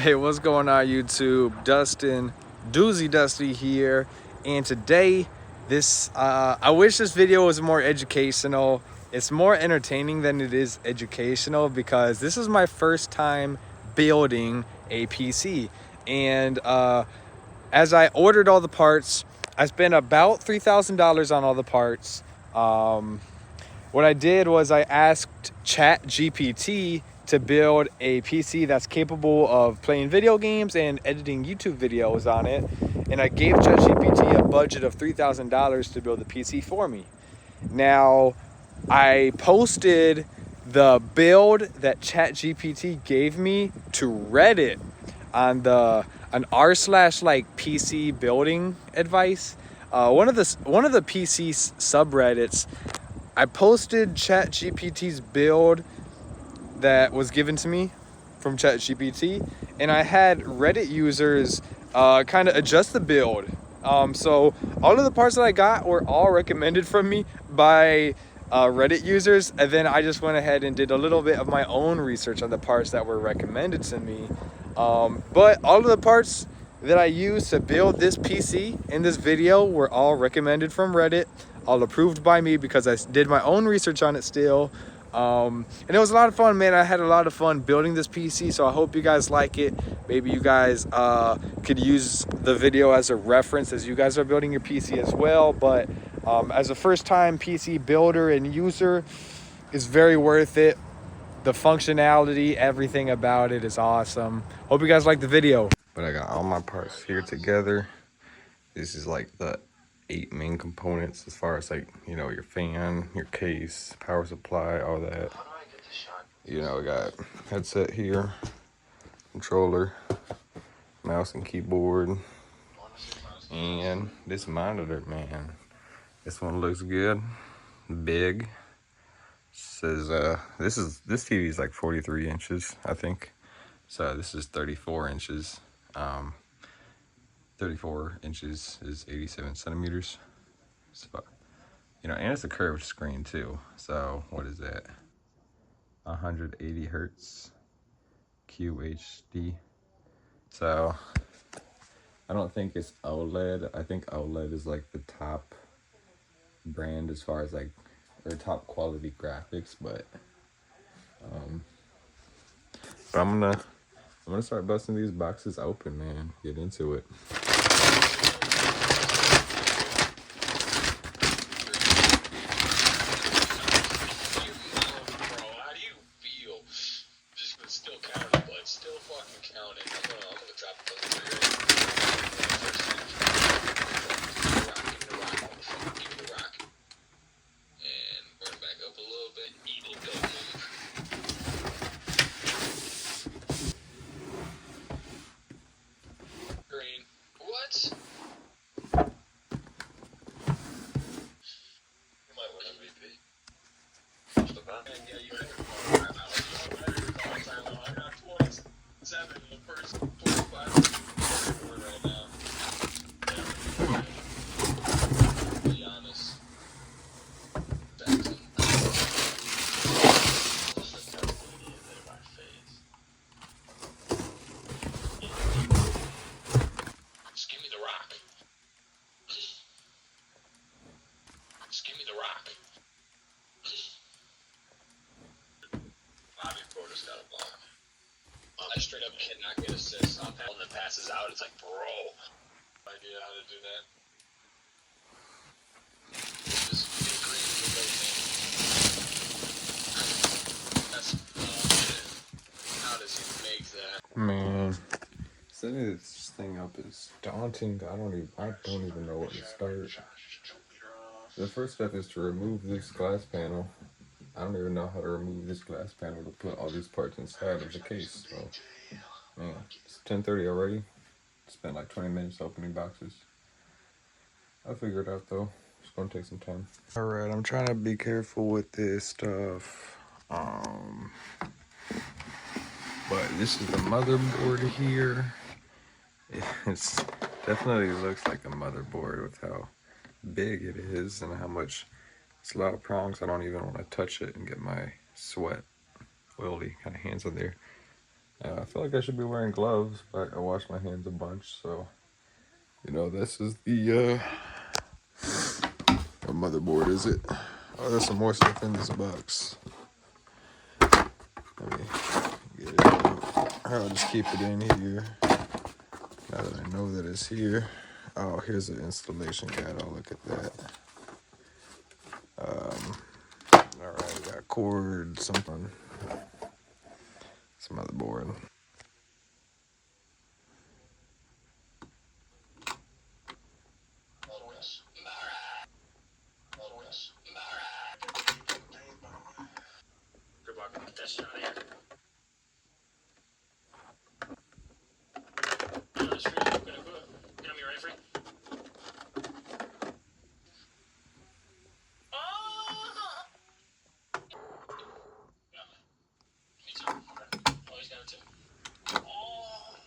Hey, what's going on YouTube? Dustin, Dusty here, and today I wish this video was more educational. It's more entertaining than it is educational because this is my first time building a PC, and as I ordered all the parts, I spent about $3,000 on all the parts. What I did was I asked Chat-GPT to build a PC that's capable of playing video games and editing YouTube videos on it. And I gave Chat-GPT a budget of $3,000 to build the PC for me. Now, I posted the build that Chat-GPT gave me to Reddit on r/like PC building advice. One of the PC subreddits. I posted Chat-GPT's build that was given to me from Chat-GPT, and I had Reddit users kind of adjust the build. So all of the parts that I got were all recommended from me by Reddit users, and then I just went ahead and did a little bit of my own research on the parts that were recommended to me. But all of the parts that I used to build this PC in this video were all recommended from Reddit, all approved by me because I did my own research on it still. And it was a lot of fun, man. I had a lot of fun building this PC, so I hope you guys like it. Maybe you guys could use the video as a reference as you guys are building your PC as well. But as a first-time PC builder and user, it's very worth it. The functionality, everything about it is awesome. Hope you guys like the video. But I got all my parts here together. This is like the 8 main components as far as like, you know, your fan, your case, power supply, all that. You know, we got headset here, controller, mouse and keyboard, and this monitor, man. This one looks good, big. Says this TV is like 43 inches, I think. So this is 34 inches. 34 inches is 87 centimeters. So, you know, and it's a curved screen too. So what is that? 180 hertz QHD. So I don't think it's OLED. I think OLED is like the top brand as far as like or top quality graphics, but I'm gonna start busting these boxes open, man. Get into it. I straight up cannot get assists on that, and then passes out. It's like, bro, idea how to do that. Just get green with everything. That's how does he make that? Man, setting this thing up is daunting. I don't even know where to start. The first step is to remove this glass panel. I don't even know how to remove this glass panel to put all these parts inside of the case. So, man, it's 10:30 already. Spent like 20 minutes opening boxes. I'll figure it out though. It's gonna take some time. All right, I'm trying to be careful with this stuff. But this is the motherboard here. It's definitely looks like a motherboard with how big it is and how much it's a lot of prongs. I don't even want to touch it and get my sweat, oily kind of hands on there. I feel like I should be wearing gloves, but I wash my hands a bunch, so you know, this is the what motherboard is it? Oh, there's some more stuff in this box. Let me get it out. I'll just keep it in here now that I know that it's here. Oh, here's the installation guide. Oh, look at that. All right, we got cord, some motherboard. Good luck. Get that shit out of here. It's free. Get on me, ready, free? Oh! Yeah. Me too. Okay. Always got it too. Oh!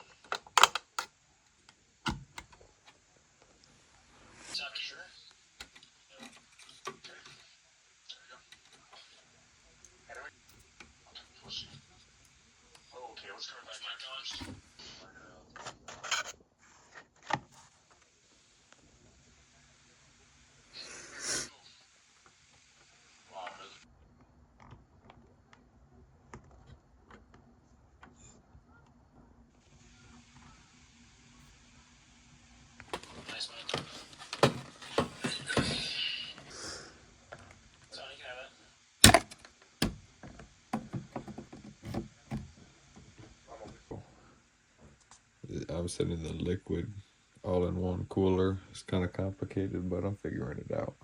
Sock, sure? Yeah. Okay. There we go. Oh, okay, let's go back. My gosh. Wow, really? Nice one. So you can have that. I'm setting the liquid all-in-one cooler. It's kind of complicated, but I'm figuring it out.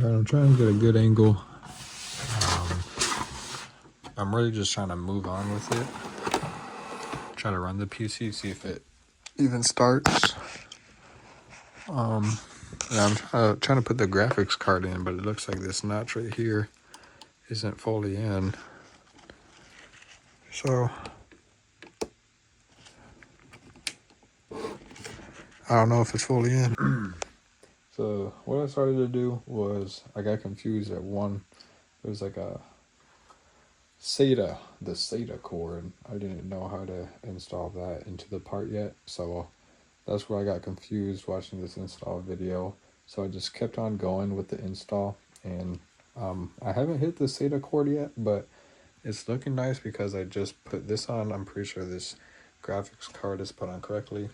All right, I'm trying to get a good angle. I'm really just trying to move on with it. Try to run the PC, see if it even starts. And I'm trying to put the graphics card in, but it looks like this notch right here isn't fully in. So I don't know if it's fully in. So what I started to do was I got confused at one. It was like a the SATA cord. I didn't know how to install that into the part yet. So that's where I got confused watching this install video. So I just kept on going with the install, and I haven't hit the SATA cord yet, but it's looking nice because I just put this on. I'm pretty sure this graphics card is put on correctly.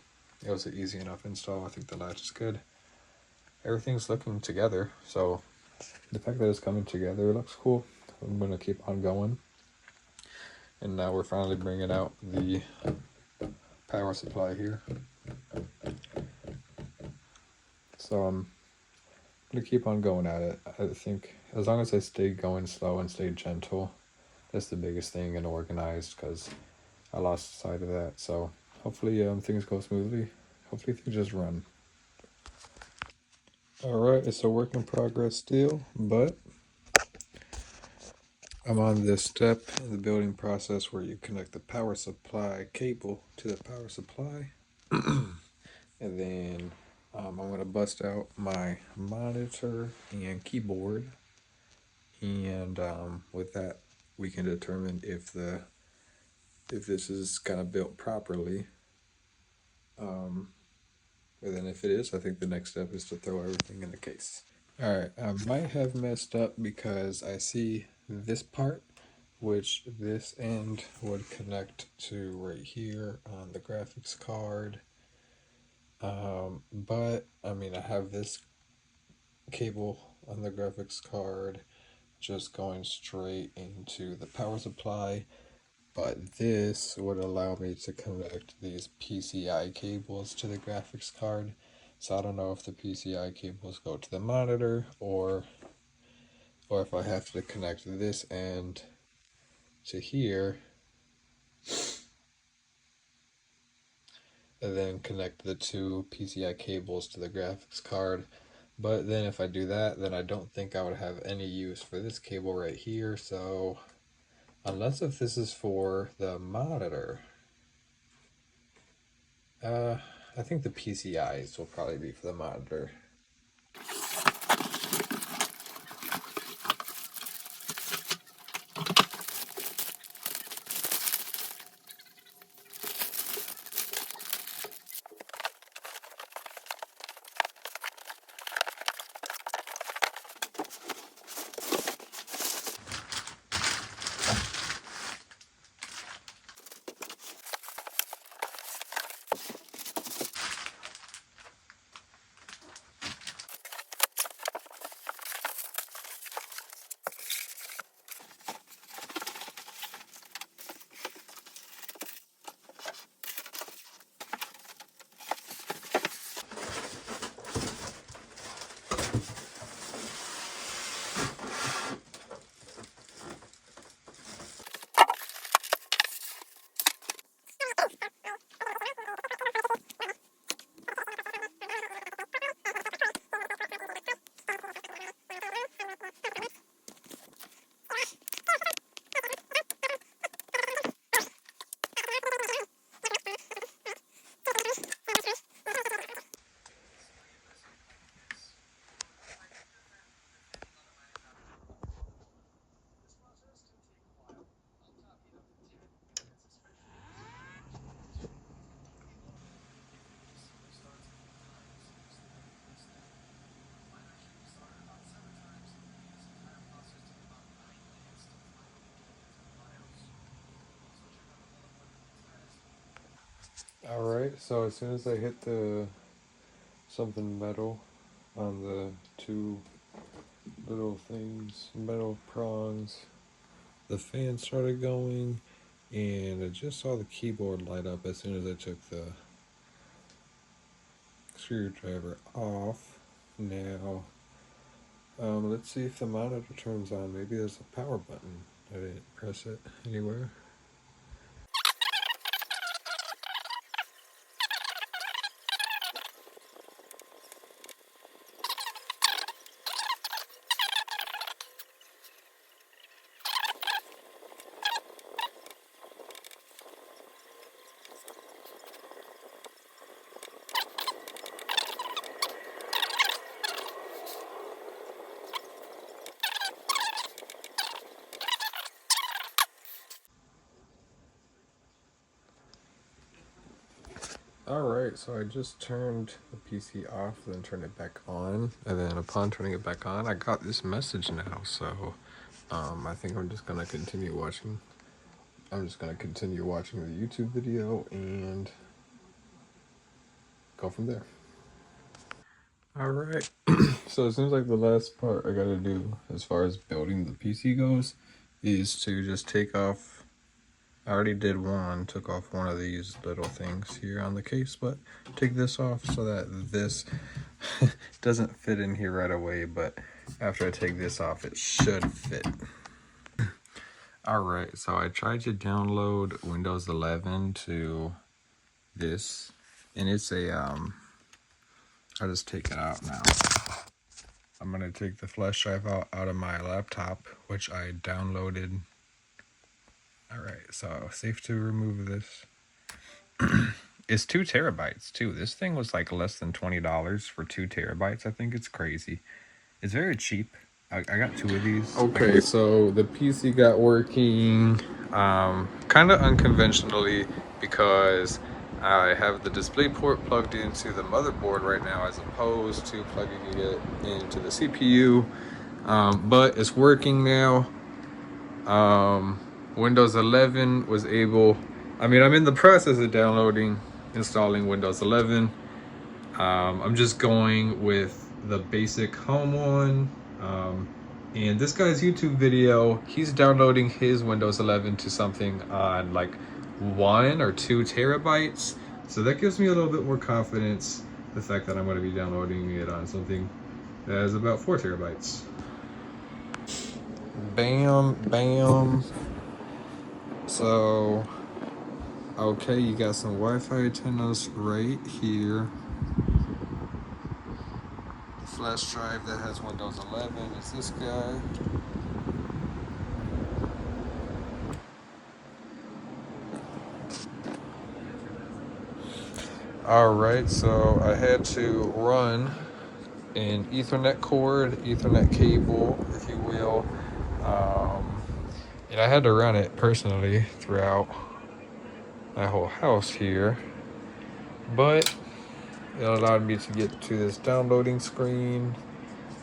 It was an easy enough install. I think the latch is good. Everything's looking together, so the fact that it's coming together looks cool. I'm gonna keep on going. And now we're finally bringing out the power supply here. So I'm gonna keep on going at it. I think as long as I stay going slow and stay gentle, that's the biggest thing, and organized, because I lost sight of that. So hopefully things go smoothly. Hopefully things just run. All right, it's a work in progress still, but I'm on this step in the building process where you connect the power supply cable to the power supply. And then I'm going to bust out my monitor and keyboard. And with that, we can determine if this is kind of built properly. And then if it is, I think the next step is to throw everything in the case. All right, I might have messed up because I see this part, which this end would connect to right here on the graphics card. But I mean, I have this cable on the graphics card just going straight into the power supply, but this would allow me to connect these PCI cables to the graphics card. So I don't know if the PCI cables go to the monitor or if I have to connect this end to here and then connect the two PCI cables to the graphics card. But then if I do that, then I don't think I would have any use for this cable right here. So unless if this is for the monitor, I think the PCIs will probably be for the monitor. Alright, so as soon as I hit the something metal on the two little things, metal prongs, the fan started going, and I just saw the keyboard light up as soon as I took the screwdriver off. Now, let's see if the monitor turns on. Maybe there's a power button. I didn't press it anywhere. Alright, so I just turned the PC off, then turned it back on, and then upon turning it back on, I got this message now, so I think I'm just gonna continue watching. I'm just gonna continue watching the YouTube video and go from there. Alright, so it seems like the last part I gotta do as far as building the PC goes is to just take off. I already did one, took off one of these little things here on the case, but take this off so that this doesn't fit in here right away, but after I take this off, it should fit. Alright, so I tried to download Windows 11 to this, and it's a, I'll just take it out now. I'm gonna take the flash drive out of my laptop, which I downloaded. Alright, so safe to remove this. It's 2 terabytes too. This thing was like less than $20 for 2 terabytes. I think it's crazy. It's very cheap. I got 2 of these. Okay, so the PC got working kind of unconventionally because I have the display port plugged into the motherboard right now as opposed to plugging it into the CPU. But it's working now. Windows 11 was able, I'm in the process of installing Windows 11. I'm just going with the basic home one. And this guy's YouTube video, he's downloading his Windows 11 to something on like 1 or 2 terabytes. So that gives me a little bit more confidence the fact that I'm going to be downloading it on something that is about 4 terabytes. Bam, bam. So, okay, you got some Wi-Fi antennas right here. The flash drive that has Windows 11 is this guy. Alright, so I had to run an Ethernet cord, Ethernet cable, if you will. And I had to run it personally throughout my whole house here. But it allowed me to get to this downloading screen.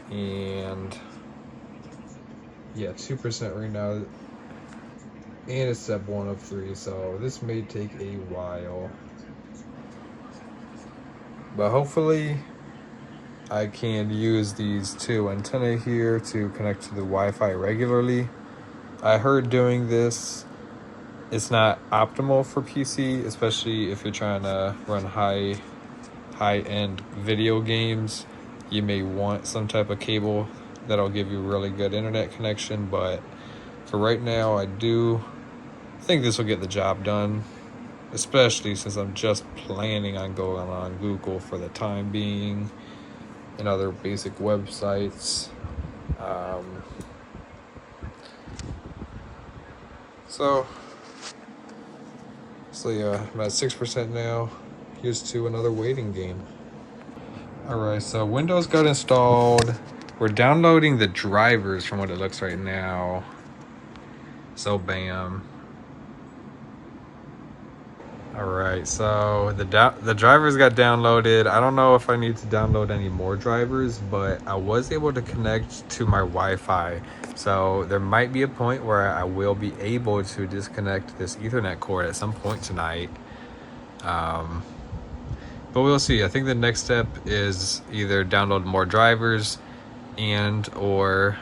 And yeah, 2% right now. And it's step 1 of 3, so this may take a while. But hopefully I can use these 2 antennae here to connect to the Wi-Fi regularly. I heard doing this, it's not optimal for PC, especially if you're trying to run high-end video games. You may want some type of cable that'll give you really good internet connection, but for right now, I do think this will get the job done, especially since I'm just planning on going on Google for the time being and other basic websites. So yeah, I'm at 6% now. Here's to another waiting game. Alright, so Windows got installed. We're downloading the drivers from what it looks right now. So bam. Alright, so the drivers got downloaded. I don't know if I need to download any more drivers, but I was able to connect to my Wi-Fi. So there might be a point where I will be able to disconnect this Ethernet cord at some point tonight. But we'll see. I think the next step is either download more drivers and or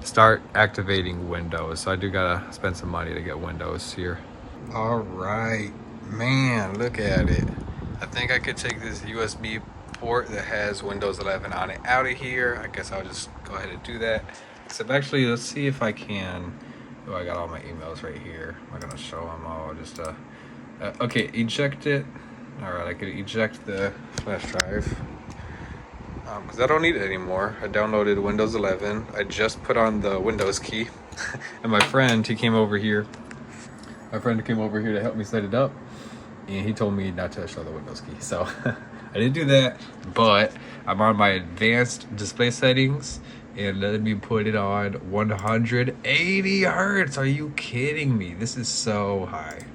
start activating Windows. So I do gotta spend some money to get Windows here. All right, man, look at it. I think I could take this USB port that has Windows 11 on it out of here. I guess I'll just go ahead and do that. Except actually, let's see if I can. Oh, I got all my emails right here. I'm not gonna show them all. Just okay, eject it. All right, I could eject the flash drive because I don't need it anymore. I downloaded Windows 11. I just put on the Windows key, and my friend, he came over here. My friend came over here to help me set it up, and he told me not to show the Windows key. So I didn't do that, but I'm on my advanced display settings, and let me put it on 180 hertz. Are you kidding me? This is so high.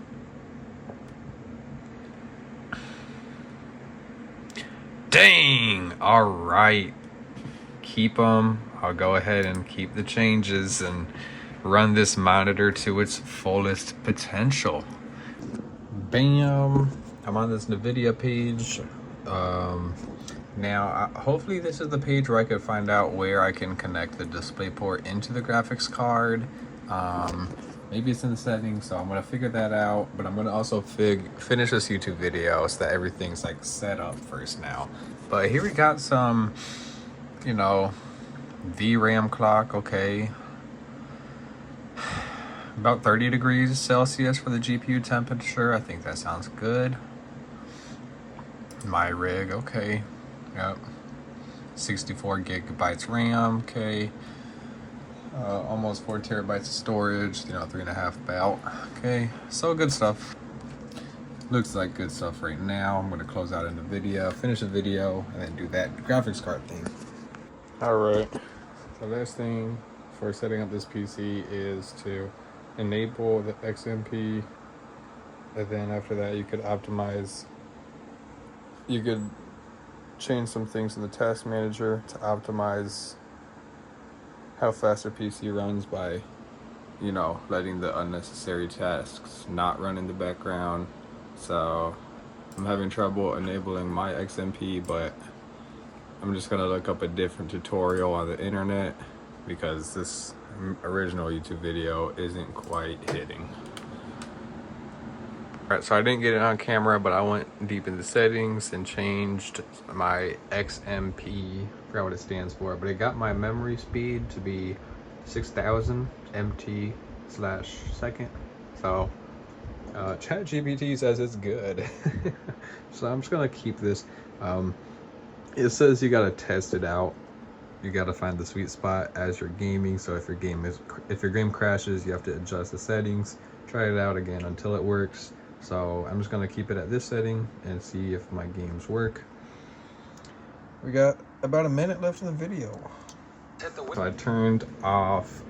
Dang! All right. Keep them. I'll go ahead and keep the changes and run this monitor to its fullest potential. Bam! I'm on this NVIDIA page. Now, hopefully this is the page where I could find out where I can connect the DisplayPort into the graphics card. Maybe it's in the settings, so I'm gonna figure that out. But I'm gonna also finish this YouTube video so that everything's like set up first now. But here we got some, you know, VRAM clock. Okay. About 30 degrees Celsius for the GPU temperature. I think that sounds good. My rig, okay. Yep. 64 gigabytes RAM, okay. Almost 4 terabytes of storage, 3.5 about. Okay, so good stuff. Looks like good stuff right now. I'm gonna close out in the video, finish the video, and then do that graphics card thing. All right, the last thing for setting up this PC is to enable the XMP, and then after that you could optimize. You could change some things in the task manager to optimize how fast your PC runs by, letting the unnecessary tasks not run in the background. So I'm having trouble enabling my XMP, but I'm just gonna look up a different tutorial on the internet because this original YouTube video isn't quite hitting. Alright, so I didn't get it on camera, but I went deep in the settings and changed my XMP. I forgot what it stands for, but it got my memory speed to be 6000 MT/second. So Chat-GPT says it's good. So I'm just gonna keep this. It says you gotta test it out. You gotta find the sweet spot as you're gaming. So if your game crashes, you have to adjust the settings. Try it out again until it works. So I'm just gonna keep it at this setting and see if my games work. We got about a minute left in the video. So I turned off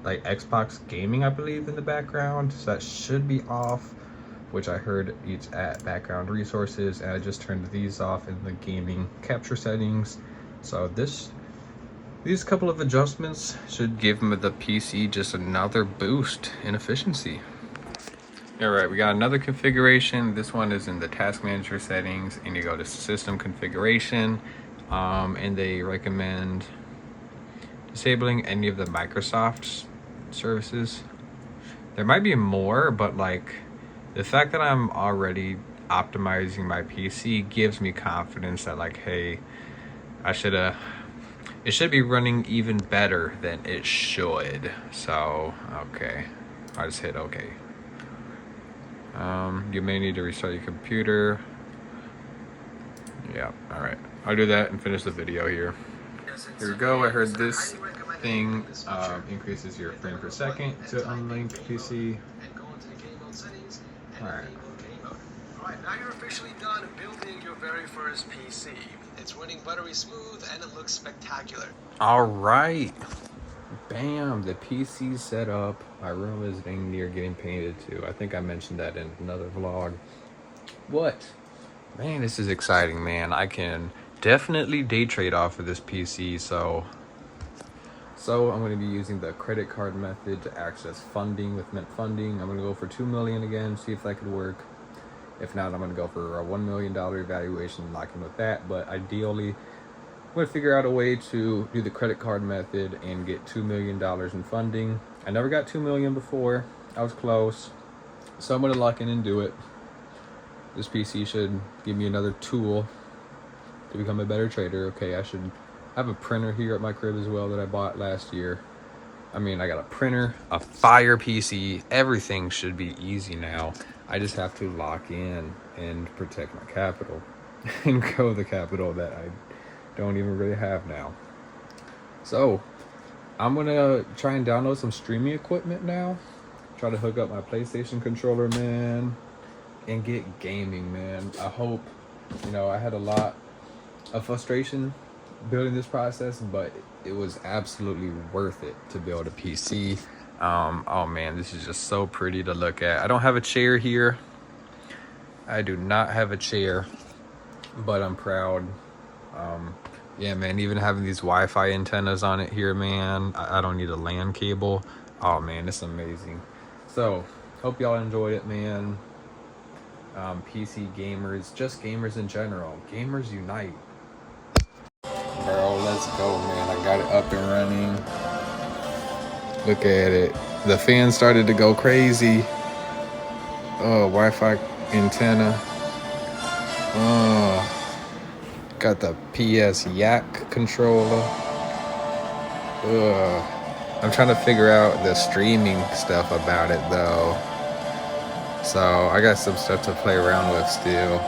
like Xbox gaming, I believe, in the background. So that should be off, which I heard each at background resources, and I just turned these off in the gaming capture settings. So these couple of adjustments should give the PC just another boost in efficiency. All right, we got another configuration. This one is in the task manager settings, and you go to system configuration, and they recommend disabling any of the Microsoft services. There might be more, but like the fact that I'm already optimizing my PC gives me confidence that like, hey, it should be running even better than it should. So, okay, I just hit okay. You may need to restart your computer. Yeah, all right. I'll do that and finish the video here. Here we go. I heard this thing increases your frame per second to unlinked PC. All right. Alright, now you're officially done building your very first PC. It's running buttery smooth and it looks spectacular. All right. Bam, the PC set up. My room is dang near getting painted too. I think I mentioned that in another vlog. What? Man, this is exciting, man. I can definitely day trade off of this PC. So I'm going to be using the credit card method to access funding with Mint Funding. I'm going to go for $2 million again, see if that could work. If not, I'm going to go for a $1 million evaluation, lock in with that. But ideally, I'm going to figure out a way to do the credit card method and get $2 million in funding. I never got $2 million before. I was close. So I'm going to lock in and do it. This PC should give me another tool to become a better trader. Okay, I should have a printer here at my crib as well that I bought last year. I mean, I got a printer, a Fire PC. Everything should be easy now. I just have to lock in and protect my capital and grow the capital that I don't even really have now. So I'm gonna try and download some streaming equipment now. Try to hook up my PlayStation controller, man, and get gaming, man. I hope, I had a lot of frustration building this process, but it was absolutely worth it to build a PC. Oh man, this is just so pretty to look at. I don't have a chair here. I do not have a chair, but I'm proud. Yeah, man, even having these Wi-Fi antennas on it here, man. I don't need a LAN cable. Oh man, it's amazing. So, hope y'all enjoyed it, man. PC gamers, just gamers in general. Gamers unite. Bro, let's go, man. I got it up and running. Look at it. The fan started to go crazy. Oh, Wi-Fi antenna. Oh, got the PS Yak controller. I'm trying to figure out the streaming stuff about it though. So I got some stuff to play around with still.